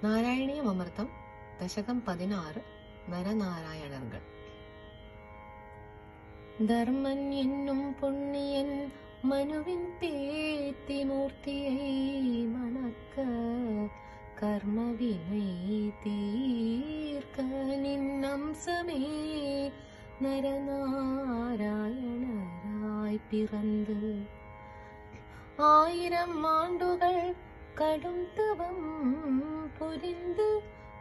நாராயணியம் அமிர்தம் தசகம் 16 நரநாராயணர்கள். தர்மன் என்னும் பொன்னியன் மனுவின் பேத்தி மூர்த்தியை மணக்க கர்மவினை தீர்க்க நின்னம்சமே நரநாராயணராய் பிறந்து 1000 ஆண்டுகள் கடும் தவம் புரிந்து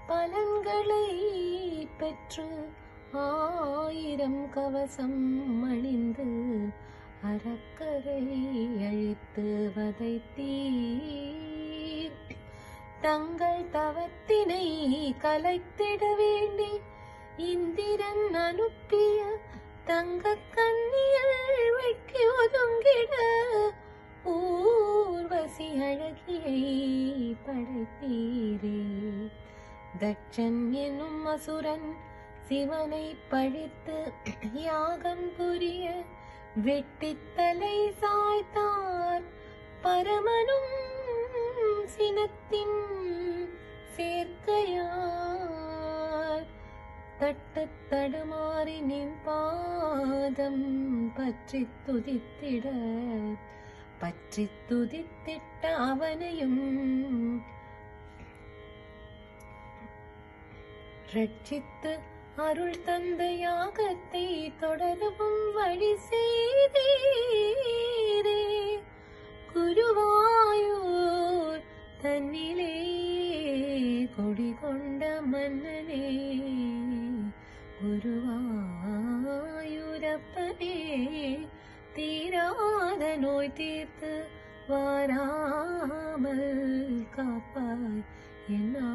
பலன்களை பெற்று 1000 கவசம் அணிந்து அரக்கரை அழித்து வதைத்தீர். தங்கள் தவத்தினை கலைத்திட வேண்டி இந்திரன் அனுப்பிய தங்க கன்னியழ்வைக்கு ஒதுங்கிட ஊர்வசி அழகியை படைத்தீரே. தட்சன் என்னும் அசுரன் சிவனை பழித்து யாகம் புரிய வெட்டித்தலை சாய்த்தார். பரமனும் சினத்தின் சேர்க்கையார் தட்டு தடுமாறி நின் பாதம் பற்றி துதித்திட்ட அவனையும் ரட்சித்து அருள் தந்த யாகத்தை தொடரவும் வழி செய்தீரே. குருவாயூர் தன்னிலே குடிகொண்ட மன்னனே, குருவாயூரப்பனே, தீராத நோய் தீர்த்து வாராமல் காப்பாய் என்னா